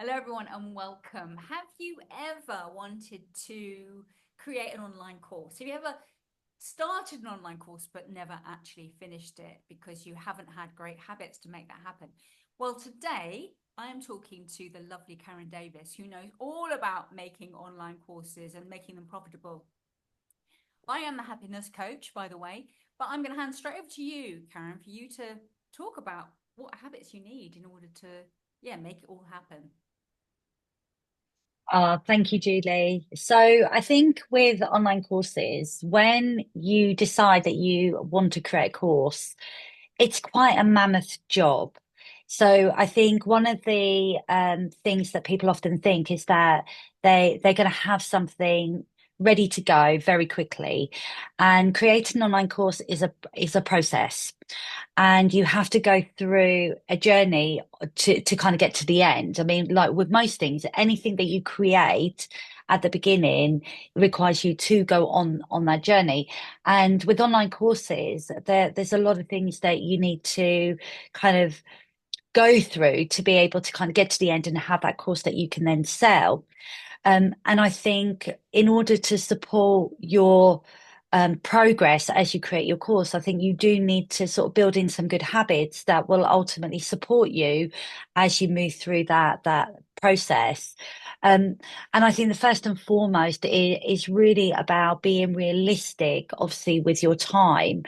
Hello, everyone, and welcome. Have you ever wanted to create an online course? Have you ever started an online course but never actually finished it because you haven't had great habits to make that happen? Well, today I am talking to the lovely Karen Davis, who knows all about making online courses and making them profitable. I am the happiness coach, by the way, but I'm going to hand straight over to you, Karen, for you to talk about what habits you need in order to, yeah, make it all happen. Thank you, Julie. So I think with online courses, when you decide that you want to create a course, it's quite a mammoth job. So I think one of the things that people often think is that they're going to have something ready to go very quickly, and creating an online course is a process, and you have to go through a journey to kind of get to the end. I mean, like with most things, anything that you create at the beginning requires you to go on that journey. And with online courses, there's a lot of things that you need to kind of go through to be able to kind of get to the end and have that course that you can then sell. And I think in order to support your progress as you create your course, I think you do need to sort of build in some good habits that will ultimately support you as you move through that process. Um, and I think the first and foremost is really about being realistic, obviously, with your time,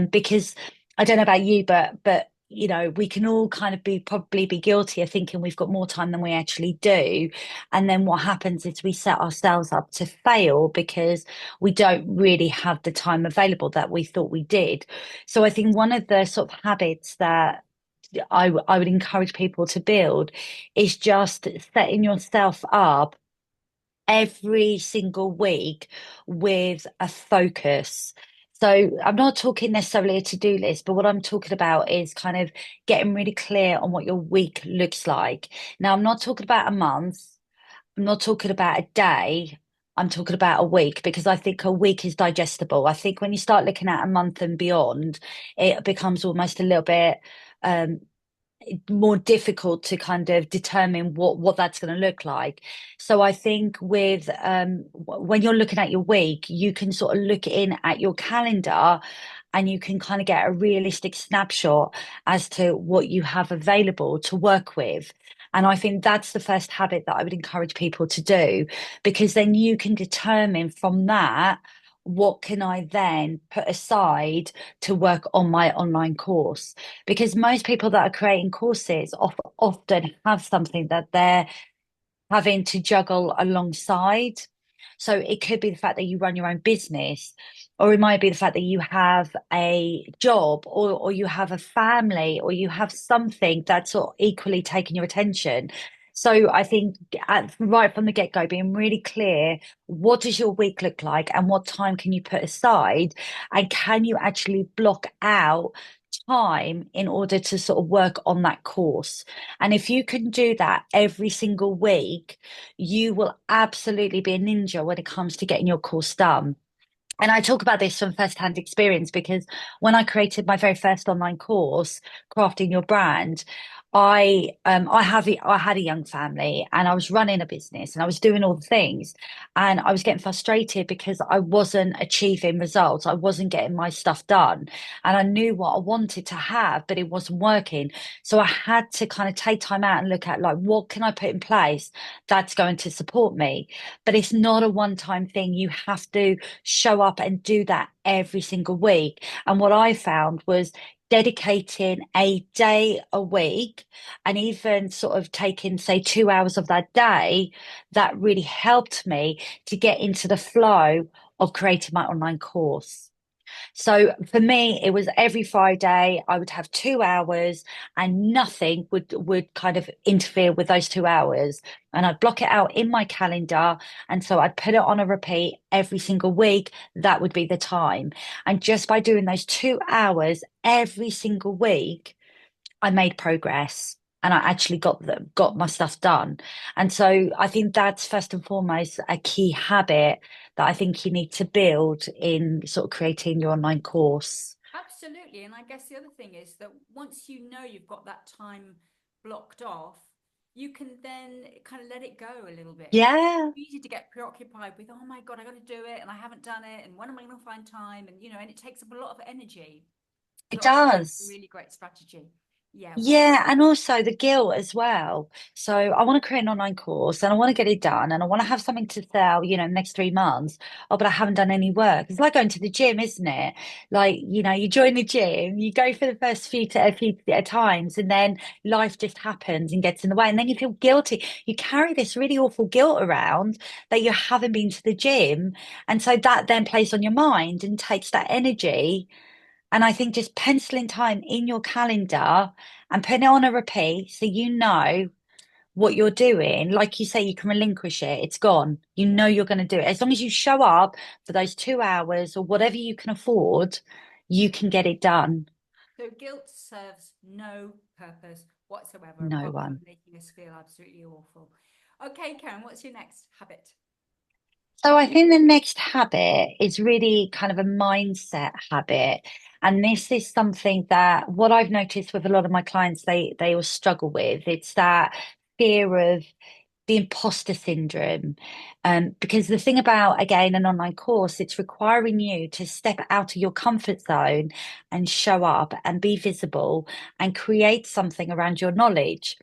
because I don't know about you, but we can all kind of be probably be guilty of thinking we've got more time than we actually do. And then what happens is we set ourselves up to fail because we don't really have the time available that we thought we did. So I think one of the sort of habits that I would encourage people to build is just setting yourself up every single week with a focus. So I'm not talking necessarily a to-do list, but what I'm talking about is kind of getting really clear on what your week looks like. Now, I'm not talking about a month. I'm not talking about a day. I'm talking about a week because I think a week is digestible. I think when you start looking at a month and beyond, it becomes almost a little bit um, more difficult to kind of determine what that's going to look like. So I think with when you're looking at your week, you can sort of look in at your calendar and you can kind of get a realistic snapshot as to what you have available to work with. And I think that's the first habit that I would encourage people to do, because then you can determine from that, what can I then put aside to work on my online course? Because most people that are creating courses often have something that they're having to juggle alongside. So it could be the fact that you run your own business, or it might be the fact that you have a job, or you have a family, or you have something that's sort of equally taking your attention. So I think right from the get-go, being really clear, what does your week look like and what time can you put aside? And can you actually block out time in order to sort of work on that course? And if you can do that every single week, you will absolutely be a ninja when it comes to getting your course done. And I talk about this from first-hand experience because when I created my very first online course, Crafting Your Brand, I had a young family and I was running a business and I was doing all the things, and I was getting frustrated because I wasn't achieving results. I wasn't getting my stuff done, and I knew what I wanted to have, but it wasn't working. So I had to kind of take time out and look at, like, what can I put in place that's going to support me? But it's not a one-time thing. You have to show up and do that every single week. And what I found was dedicating a day a week, and even sort of taking, say, 2 hours of that day, that really helped me to get into the flow of creating my online course. So for me, it was every Friday I would have 2 hours, and nothing would kind of interfere with those 2 hours. And I'd block it out in my calendar. And so I'd put it on a repeat every single week. That would be the time. And just by doing those 2 hours every single week, I made progress. And I actually got my stuff done. And so I think that's first and foremost a key habit that I think you need to build in sort of creating your online course. Absolutely. And I guess the other thing is that once you know you've got that time blocked off, you can then kind of let it go a little bit. It's Yeah, easy to get preoccupied with, oh my God, I got to do it and I haven't done it. And when am I going to find time? And, and it takes up a lot of energy. it So I think that's a does. really great strategy. Yeah. Yeah, and also the guilt as well. So I want to create an online course and I want to get it done and I want to have something to sell, next 3 months. Oh, but I haven't done any work. It's like going to the gym, isn't it? Like, you join the gym, you go for the first few times, and then life just happens and gets in the way. And then you feel guilty. You carry this really awful guilt around that you haven't been to the gym. And so that then plays on your mind and takes that energy. And I think just penciling time in your calendar and putting it on a repeat so you know what you're doing. Like you say, you can relinquish it. It's gone. You Yeah. know you're going to do it. As long as you show up for those 2 hours or whatever you can afford, you can get it done. So guilt serves no purpose whatsoever No apart from one. making us feel absolutely awful. Okay, Karen, what's your next habit? So I think the next habit is really kind of a mindset habit. And this is something that what I've noticed with a lot of my clients, they all struggle with. It's that fear of the imposter syndrome. Because the thing about, again, an online course, it's requiring you to step out of your comfort zone and show up and be visible and create something around your knowledge.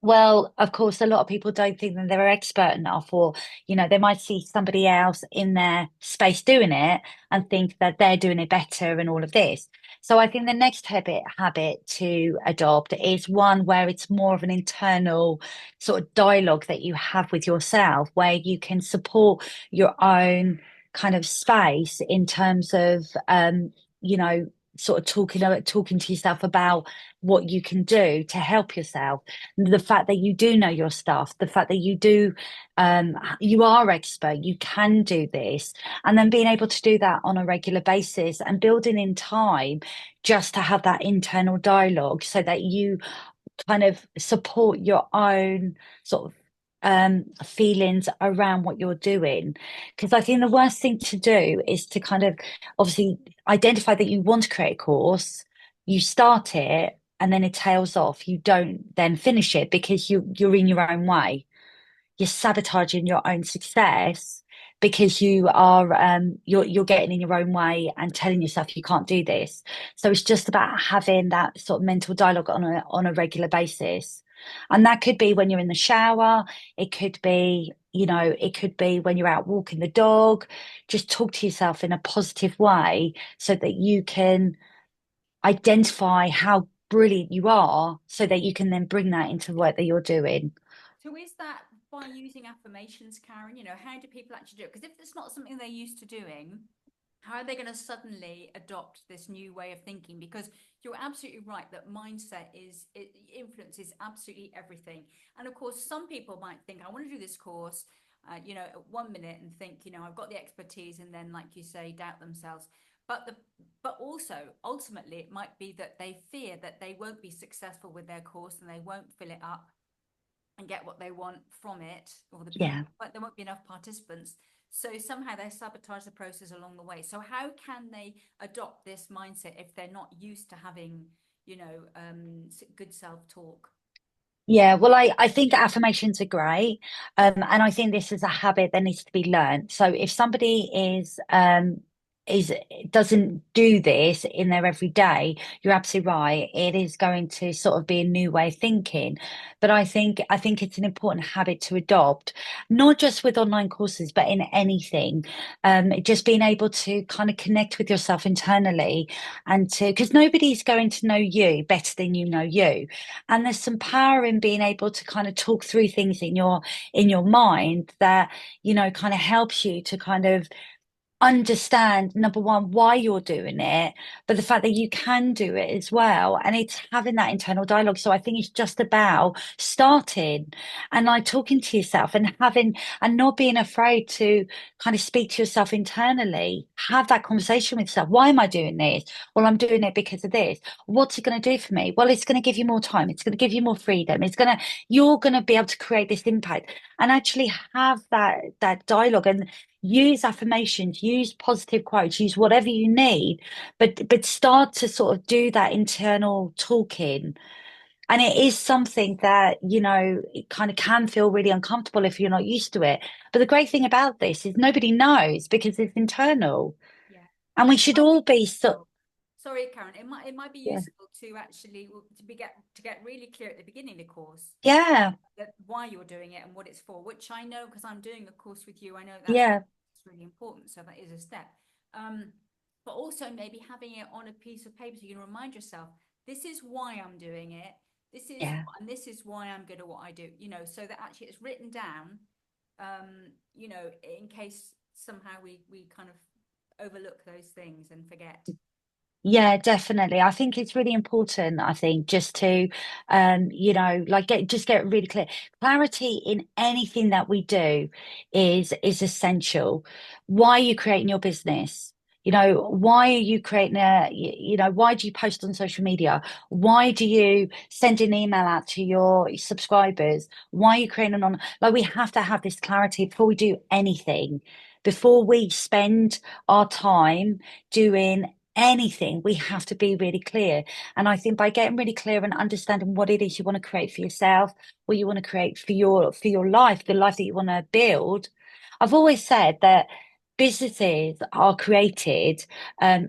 Well, of course, a lot of people don't think that they're expert enough, or, they might see somebody else in their space doing it and think that they're doing it better and all of this. So I think the next habit to adopt is one where it's more of an internal sort of dialogue that you have with yourself, where you can support your own kind of space in terms of, you know, sort of talking to yourself about what you can do to help yourself, the fact that you do know your stuff, the fact that you are expert, you can do this, and then being able to do that on a regular basis and building in time just to have that internal dialogue so that you kind of support your own sort of feelings around what you're doing. Because I think the worst thing to do is to kind of obviously identify that you want to create a course, you start it, and then it tails off. You don't then finish it because you're in your own way. You're sabotaging your own success because you're getting in your own way and telling yourself you can't do this. So it's just about having that sort of mental dialogue on a regular basis. And that could be when you're in the shower, it could be, it could be when you're out walking the dog. Just talk to yourself in a positive way so that you can identify how brilliant you are so that you can then bring that into the work that you're doing. So is that by using affirmations, Karen? How do people actually do it? Because if it's not something they're used to doing, how are they going to suddenly adopt this new way of thinking? Because you're absolutely right that mindset it influences absolutely everything. And of course, some people might think, I want to do this course, at 1 minute and think, I've got the expertise, and then, like you say, doubt themselves. But also ultimately it might be that they fear that they won't be successful with their course and they won't fill it up and get what they want from it, or the Yeah. people, but there won't be enough participants. So somehow they sabotage the process along the way. So how can they adopt this mindset if they're not used to having, good self-talk? Yeah, well, I think affirmations are great. And I think this is a habit that needs to be learned. So if somebody is doesn't do this in their everyday, you're absolutely right. It is going to sort of be a new way of thinking. But I think it's an important habit to adopt, not just with online courses, but in anything. Just being able to kind of connect with yourself internally and to because nobody's going to know you better than you know you. And there's some power in being able to kind of talk through things in your mind that kind of helps you to kind of understand, number one, why you're doing it, but the fact that you can do it as well. And it's having that internal dialogue. So I think it's just about starting and like talking to yourself and not being afraid to kind of speak to yourself internally, have that conversation with yourself. Why am I doing this? Well, I'm doing it because of this. What's it going to do for me? Well, it's going to give you more time. It's going to give you more freedom. You're going to be able to create this impact and actually have that dialogue. And use affirmations, use positive quotes, use whatever you need, but start to sort of do that internal talking And it is something that, it kind of can feel really uncomfortable if you're not used to it. But the great thing about this is nobody knows because it's internal. Yeah. And we should Might be all be so, useful. Sorry, Karen. It might be yeah, useful to actually to get really clear at the beginning of the course yeah, that why you're doing it and what it's for, which I know because I'm doing a course with you. I know that's yeah, really important. So that is a step. Um, but also maybe having it on a piece of paper so you can remind yourself, this is why I'm doing it. yeah. This is why I'm good at what I do, so that actually it's written down, in case somehow we kind of overlook those things and forget. Yeah, definitely. I think it's really important, I think, just to like get really clear. Clarity in anything that we do is essential. Why are you creating your business? Why are you creating why do you post on social media? Why do you send an email out to your subscribers? Why are you creating like we have to have this clarity before we do anything, before we spend our time doing anything, we have to be really clear. And I think by getting really clear and understanding what it is you want to create for yourself, what you want to create for your life, the life that you want to build. I've always said that businesses are created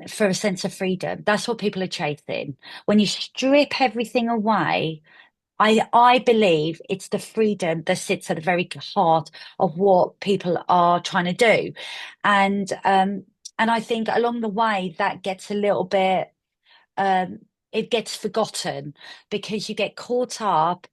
for a sense of freedom. That's what people are chasing. When you strip everything away, I believe it's the freedom that sits at the very heart of what people are trying to do. And and I think along the way that gets a little bit um, it gets forgotten because you get caught up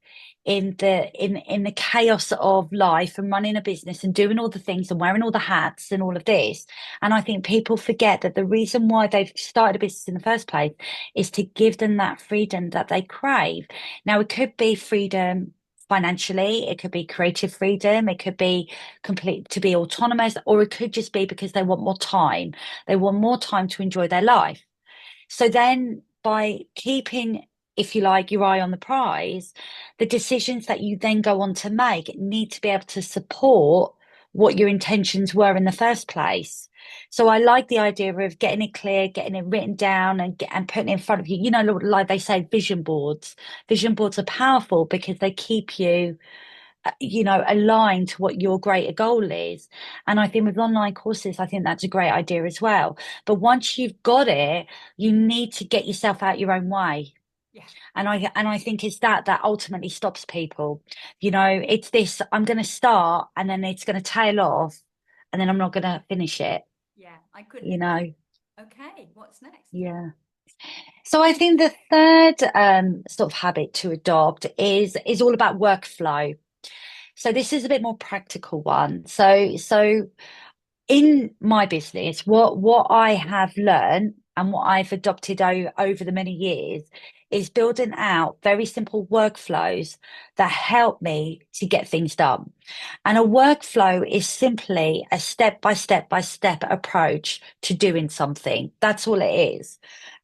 in the chaos of life and running a business and doing all the things and wearing all the hats and all of this. And I think people forget that the reason why they've started a business in the first place is to give them that freedom that they crave. Now, it could be freedom financially, it could be creative freedom, it could be complete to be autonomous, or it could just be because they want more time. They want more time to enjoy their life. So then by keeping, if you like, your eye on the prize, the decisions that you then go on to make need to be able to support what your intentions were in the first place. So I like the idea of getting it clear, getting it written down and putting it in front of you. Like they say, vision boards. Vision boards are powerful because they keep you aligned to what your greater goal is. And I think with online courses, I think that's a great idea as well. But once you've got it, you need to get yourself out your own way. Yeah. And I think it's that ultimately stops people. It's this, I'm going to start and then it's going to tail off and then I'm not going to finish it, Yeah, I couldn't you agree. know? Okay, what's next? Yeah. So I think the third sort of habit to adopt is all about workflow. So this is a bit more practical one. So in my business, what I have learned and what I've adopted over the many years is building out very simple workflows that help me to get things done. And a workflow is simply a step by step by step approach to doing something. That's all it is.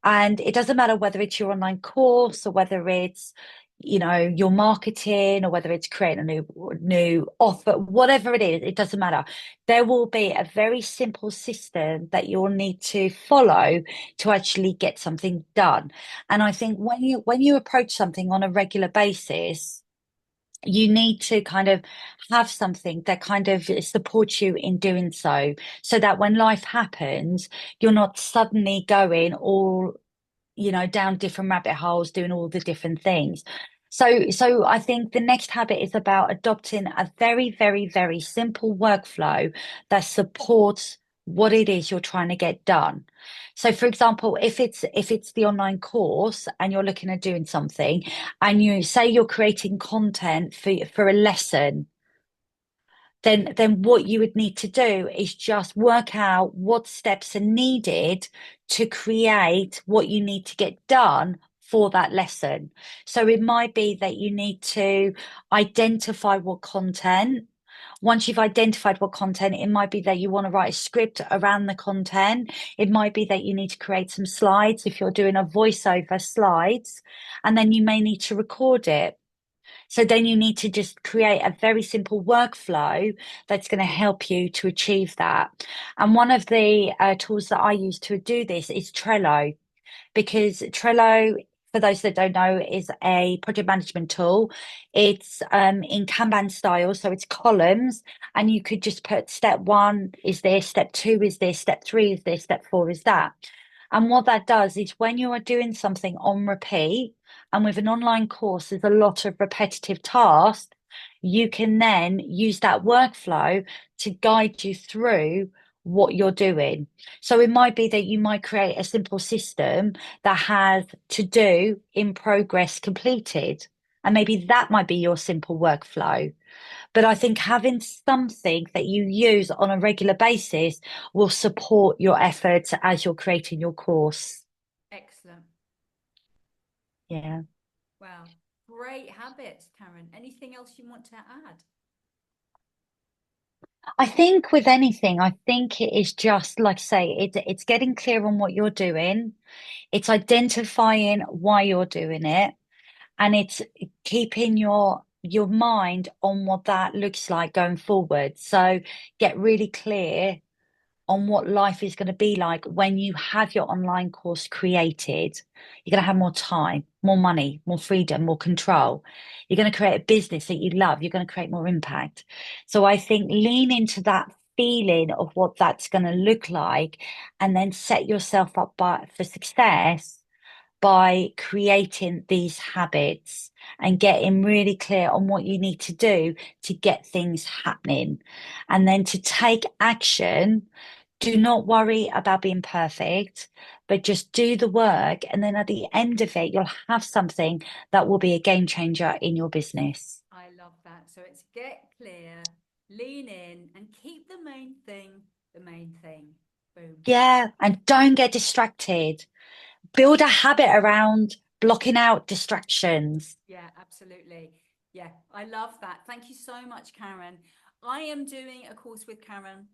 And it doesn't matter whether it's your online course or whether it's your marketing or whether it's creating a new offer, whatever it is, it doesn't matter. There will be a very simple system that you'll need to follow to actually get something done. And I think when you approach something on a regular basis, you need to kind of have something that kind of supports you in doing so that when life happens, you're not suddenly going all down different rabbit holes, doing all the different things. So I think the next habit is about adopting a very, very, very simple workflow that supports what it is you're trying to get done. So for example, if it's the online course and you're looking at doing something and you say you're creating content for a lesson, then what you would need to do is just work out what steps are needed to create what you need to get done for that lesson. So it might be that you need to identify what content. Once you've identified what content, it might be that you want to write a script around the content. It might be that you need to create some slides if you're doing a voiceover slides, and then you may need to record it. So then you need to just create a very simple workflow that's going to help you to achieve that. And one of the tools that I use to do this is Trello, because Trello for those that don't know, is a project management tool. It's in Kanban style, so it's columns, and you could just put step one is this, step two is this, step three is this, step four is that. And what that does is when you are doing something on repeat, and with an online course, there's a lot of repetitive tasks, you can then use that workflow to guide you through what you're doing. So it might be that you might create a simple system that has to do in progress completed. And maybe that might be your simple workflow. But I think having something that you use on a regular basis will support your efforts as you're creating your course. Excellent. Yeah. Wow. Great habits, Karen. Anything else you want to add? I think with anything, I think it is just like I say, it's getting clear on what you're doing. It's identifying why you're doing it, and it's keeping your mind on what that looks like going forward. So get really clear on what life is going to be like when you have your online course created. You're going to have more time, more money, more freedom, more control. You're going to create a business that you love. You're going to create more impact. So I think lean into that feeling of what that's going to look like, and then set yourself up for success by creating these habits and getting really clear on what you need to do to get things happening. And then to take action, do not worry about being perfect, but just do the work. And then at the end of it, you'll have something that will be a game changer in your business. I love that. So it's get clear, lean in, and keep the main thing the main thing. Boom. Yeah. And don't get distracted. Build a habit around blocking out distractions. Yeah, absolutely. Yeah, I love that. Thank you so much, Karen. I am doing a course with Karen.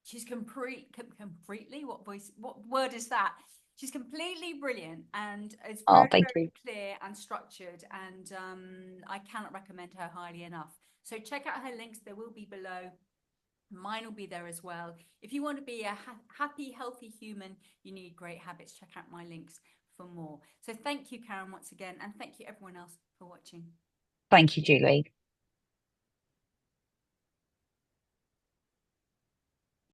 She's completely, what word is that? She's completely brilliant and it's Oh, very, thank very you. clear and structured. And I cannot recommend her highly enough. So check out her links. There will be below. Mine will be there as well. If you want to be a happy, healthy human, you need great habits. Check out my links for more. So thank you, Karen, once again. And thank you, everyone else, for watching. Thank you, Julie.